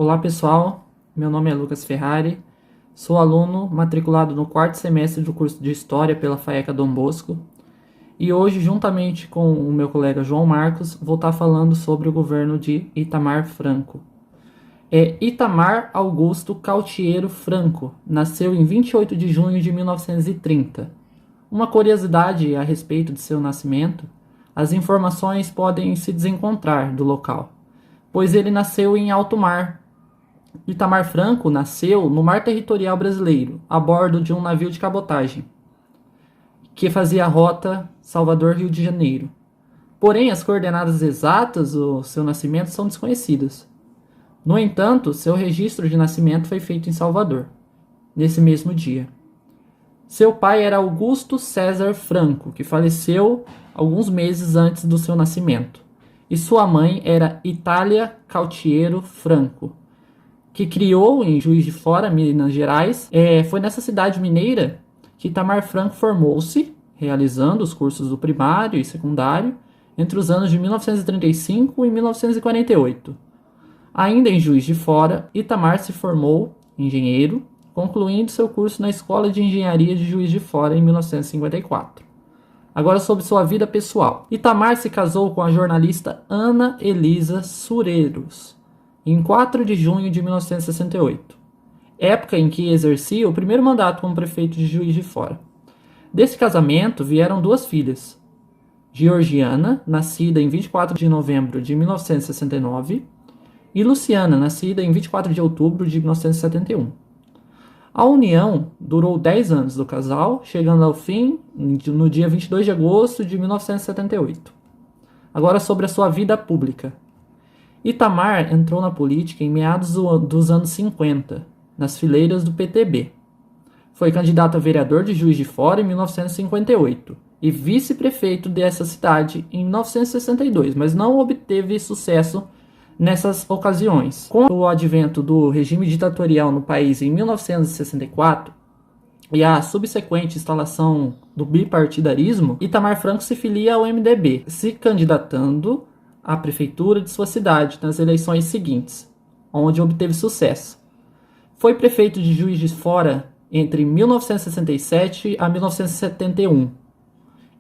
Olá pessoal, meu nome é Lucas Ferrari, sou aluno matriculado no quarto semestre do curso de História pela FAECA Dom Bosco e hoje, juntamente com o meu colega João Marcos, vou estar falando sobre o governo de Itamar Franco. Itamar Augusto Cautiero Franco nasceu em 28 de junho de 1930. Uma curiosidade a respeito de seu nascimento: as informações podem se desencontrar do local, pois ele nasceu em alto mar. Itamar Franco nasceu no mar territorial brasileiro, a bordo de um navio de cabotagem, que fazia a rota Salvador-Rio de Janeiro. Porém, as coordenadas exatas do seu nascimento são desconhecidas. No entanto, seu registro de nascimento foi feito em Salvador, nesse mesmo dia. Seu pai era Augusto César Franco, que faleceu alguns meses antes do seu nascimento, e sua mãe era Itália Cautiero Franco, que criou em Juiz de Fora, Minas Gerais. Foi nessa cidade mineira que Itamar Franco formou-se, realizando os cursos do primário e secundário entre os anos de 1935 e 1948. Ainda em Juiz de Fora, Itamar se formou engenheiro, concluindo seu curso na Escola de Engenharia de Juiz de Fora em 1954. Agora sobre sua vida pessoal. Itamar se casou com a jornalista Ana Elisa Sureiros em 4 de junho de 1968, época em que exercia o primeiro mandato como prefeito de Juiz de Fora. Desse casamento vieram duas filhas, Georgiana, nascida em 24 de novembro de 1969, e Luciana, nascida em 24 de outubro de 1971. A união durou 10 anos do casal, chegando ao fim no dia 22 de agosto de 1978. Agora sobre a sua vida pública. Itamar entrou na política em meados dos anos 50, nas fileiras do PTB. Foi candidato a vereador de Juiz de Fora em 1958 e vice-prefeito dessa cidade em 1962, mas não obteve sucesso nessas ocasiões. Com o advento do regime ditatorial no país em 1964 e a subsequente instalação do bipartidarismo, Itamar Franco se filia ao MDB, se candidatando à prefeitura de sua cidade nas eleições seguintes, onde obteve sucesso. Foi prefeito de Juiz de Fora entre 1967 a 1971.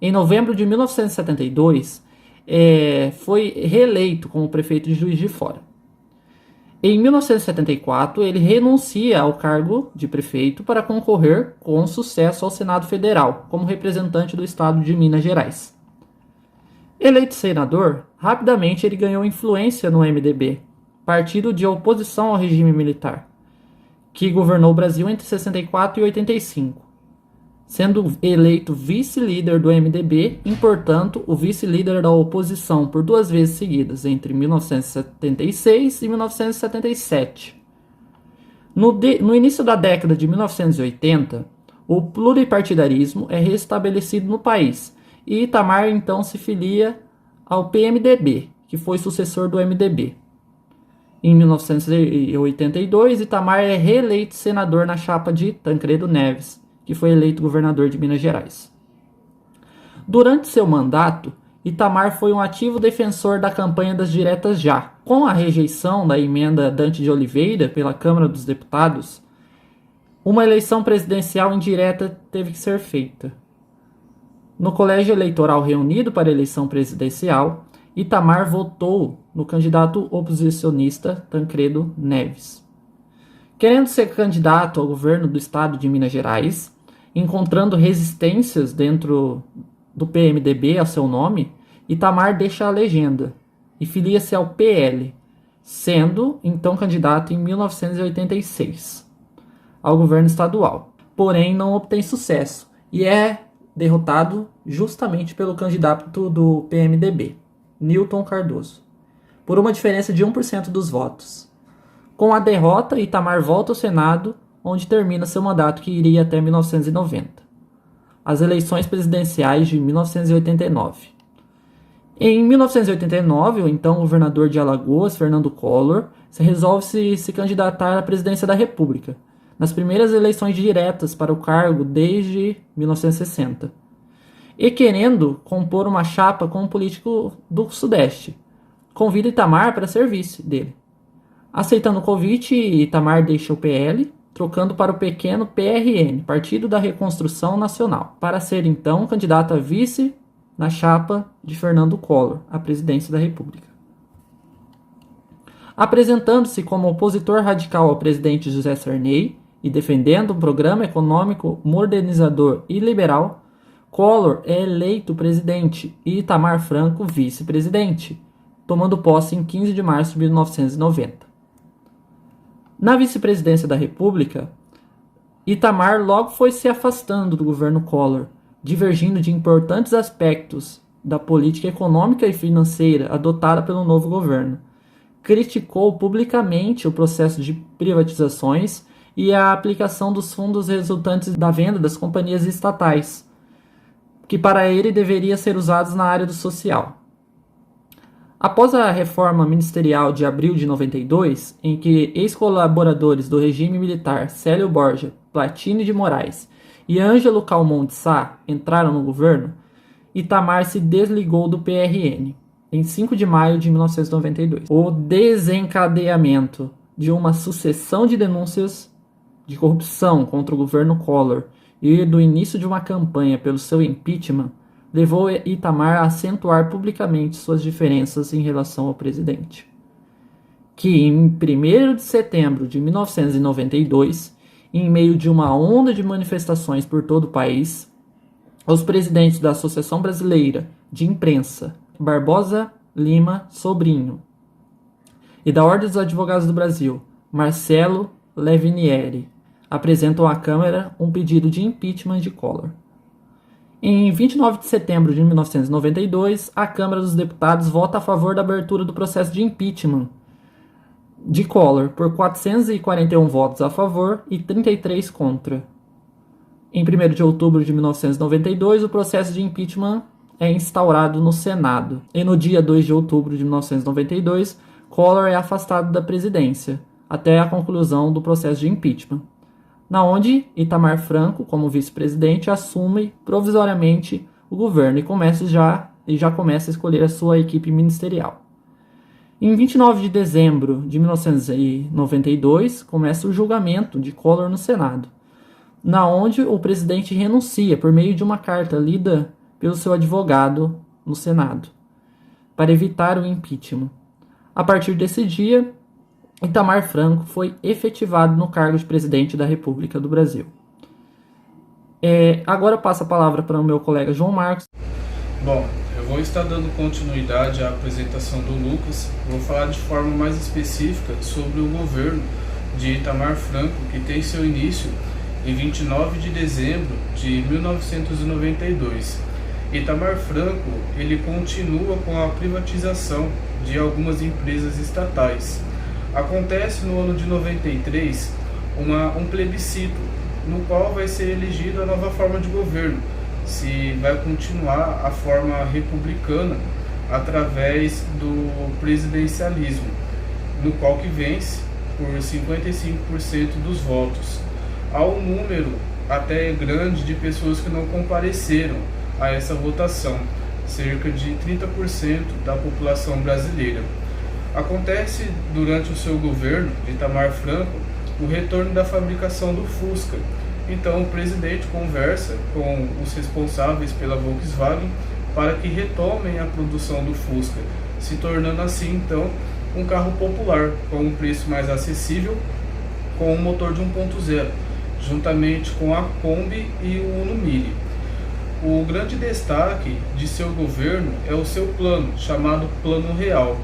Em novembro de 1972, foi reeleito como prefeito de Juiz de Fora. Em 1974, ele renuncia ao cargo de prefeito para concorrer com sucesso ao Senado Federal, como representante do estado de Minas Gerais. Eleito senador, rapidamente ele ganhou influência no MDB, partido de oposição ao regime militar, que governou o Brasil entre 64 e 85, sendo eleito vice-líder do MDB e, portanto, o vice-líder da oposição por 2 vezes seguidas, entre 1976 e 1977. No início da década de 1980, o pluripartidarismo é restabelecido no país, e Itamar então se filia ao PMDB, que foi sucessor do MDB. Em 1982, Itamar é reeleito senador na chapa de Tancredo Neves, que foi eleito governador de Minas Gerais. Durante seu mandato, Itamar foi um ativo defensor da campanha das diretas já. Com a rejeição da emenda Dante de Oliveira pela Câmara dos Deputados, uma eleição presidencial indireta teve que ser feita. No colégio eleitoral reunido para a eleição presidencial, Itamar votou no candidato oposicionista Tancredo Neves. Querendo ser candidato ao governo do estado de Minas Gerais, encontrando resistências dentro do PMDB a seu nome, Itamar deixa a legenda e filia-se ao PL, sendo então candidato em 1986 ao governo estadual. Porém, não obtém sucesso e é derrotado justamente pelo candidato do PMDB, Newton Cardoso, por uma diferença de 1% dos votos. Com a derrota, Itamar volta ao Senado, onde termina seu mandato, que iria até 1990. As eleições presidenciais de 1989. Em 1989, o então governador de Alagoas, Fernando Collor, resolve se candidatar à presidência da República, nas primeiras eleições diretas para o cargo desde 1960, e querendo compor uma chapa com um político do Sudeste, convida Itamar para ser vice dele. Aceitando o convite, Itamar deixa o PL, trocando para o pequeno PRN, Partido da Reconstrução Nacional, para ser então candidato a vice na chapa de Fernando Collor à presidência da República. Apresentando-se como opositor radical ao presidente José Sarney e defendendo um programa econômico modernizador e liberal, Collor é eleito presidente e Itamar Franco vice-presidente, tomando posse em 15 de março de 1990. Na vice-presidência da República, Itamar logo foi se afastando do governo Collor, divergindo de importantes aspectos da política econômica e financeira adotada pelo novo governo. Criticou publicamente o processo de privatizações e a aplicação dos fundos resultantes da venda das companhias estatais, que para ele deveriam ser usados na área do social. Após a reforma ministerial de abril de 92, em que ex-colaboradores do regime militar Célio Borja, Platini de Moraes e Ângelo Calmon de Sá entraram no governo, Itamar se desligou do PRN em 5 de maio de 1992. O desencadeamento de uma sucessão de denúncias de corrupção contra o governo Collor e do início de uma campanha pelo seu impeachment levou Itamar a acentuar publicamente suas diferenças em relação ao presidente, que em 1º de setembro de 1992, em meio de uma onda de manifestações por todo o país, os presidentes da Associação Brasileira de Imprensa, Barbosa Lima Sobrinho, e da Ordem dos Advogados do Brasil, Marcelo Levinieri, apresentam à Câmara um pedido de impeachment de Collor. Em 29 de setembro de 1992, a Câmara dos Deputados vota a favor da abertura do processo de impeachment de Collor por 441 votos a favor e 33 contra. Em 1º de outubro de 1992, o processo de impeachment é instaurado no Senado. E no dia 2 de outubro de 1992, Collor é afastado da presidência, até a conclusão do processo de impeachment, na onde Itamar Franco, como vice-presidente, assume provisoriamente o governo e já começa a escolher a sua equipe ministerial. Em 29 de dezembro de 1992, começa o julgamento de Collor no Senado, na onde o presidente renuncia por meio de uma carta lida pelo seu advogado no Senado, para evitar o impeachment. A partir desse dia, Itamar Franco foi efetivado no cargo de presidente da República do Brasil. Agora eu passo a palavra para o meu colega João Marcos. Bom, eu vou estar dando continuidade à apresentação do Lucas. Vou falar de forma mais específica sobre o governo de Itamar Franco, que tem seu início em 29 de dezembro de 1992. Itamar Franco, ele continua com a privatização de algumas empresas estatais. Acontece no ano de 93 um plebiscito, no qual vai ser elegida a nova forma de governo, se vai continuar a forma republicana através do presidencialismo, no qual que vence por 55% dos votos. Há um número até grande de pessoas que não compareceram a essa votação, cerca de 30% da população brasileira. Acontece durante o seu governo, de Itamar Franco, o retorno da fabricação do Fusca. Então o presidente conversa com os responsáveis pela Volkswagen para que retomem a produção do Fusca, se tornando assim então um carro popular com um preço mais acessível, com um motor de 1.0, juntamente com a Kombi e o Uno Mille. O grande destaque de seu governo é o seu plano, chamado Plano Real.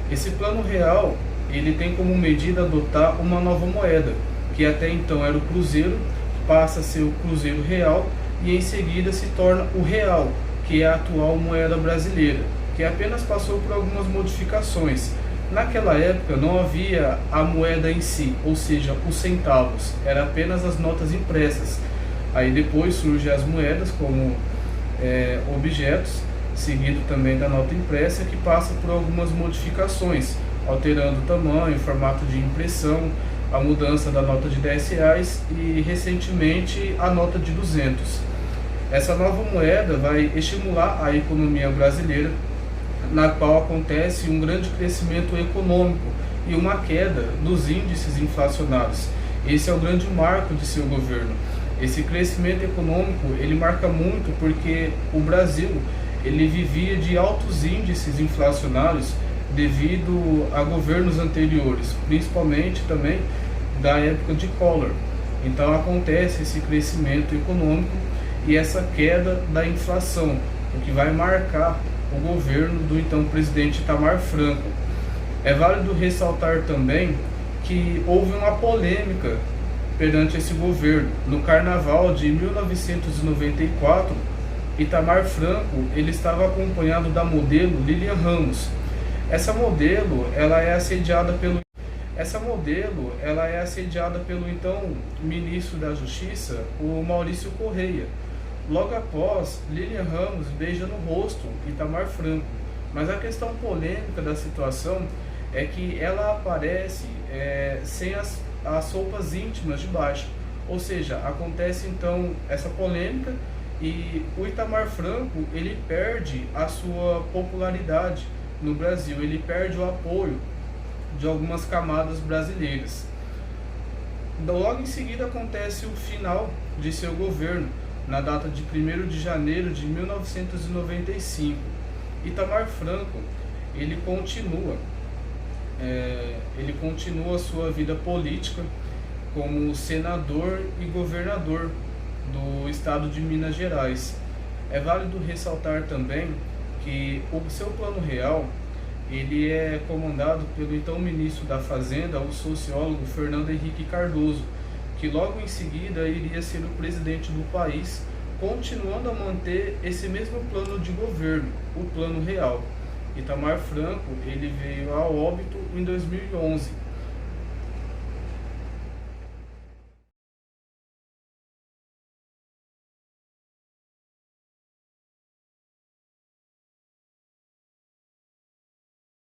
Esse Plano Real, ele tem como medida adotar uma nova moeda, que até então era o Cruzeiro, passa a ser o Cruzeiro Real e em seguida se torna o Real, que é a atual moeda brasileira, que apenas passou por algumas modificações. Naquela época não havia a moeda em si, ou seja, os centavos, era apenas as notas impressas. Aí depois surgem as moedas como objetos, seguido também da nota impressa, que passa por algumas modificações, alterando o tamanho, formato de impressão, a mudança da nota de R$10 e recentemente a nota de 200. Essa nova moeda vai estimular a economia brasileira, na qual acontece um grande crescimento econômico e uma queda dos índices inflacionários. Esse é o grande marco de seu governo. Esse crescimento econômico, ele marca muito porque o Brasil, ele vivia de altos índices inflacionários devido a governos anteriores, principalmente também da época de Collor. Então acontece esse crescimento econômico e essa queda da inflação, o que vai marcar o governo do então presidente Itamar Franco. É válido ressaltar também que houve uma polêmica perante esse governo. No Carnaval de 1994, Itamar Franco ele estava acompanhado da modelo Lilian Ramos. Essa modelo ela é assediada pelo então ministro da Justiça, o Maurício Correia. Logo após, Lilian Ramos beija no rosto Itamar Franco. Mas a questão polêmica da situação é que ela aparece sem as roupas íntimas de baixo. Ou seja, acontece então essa polêmica e o Itamar Franco ele perde a sua popularidade no Brasil, ele perde o apoio de algumas camadas brasileiras. Logo em seguida acontece o final de seu governo, na data de 1º de janeiro de 1995. Itamar Franco ele continua sua vida política como senador e governador do estado de Minas Gerais. É válido ressaltar também que o seu plano real ele é comandado pelo então ministro da Fazenda, o sociólogo Fernando Henrique Cardoso, que logo em seguida iria ser o presidente do país, continuando a manter esse mesmo plano de governo, o plano real. Itamar Franco ele veio a óbito em 2011.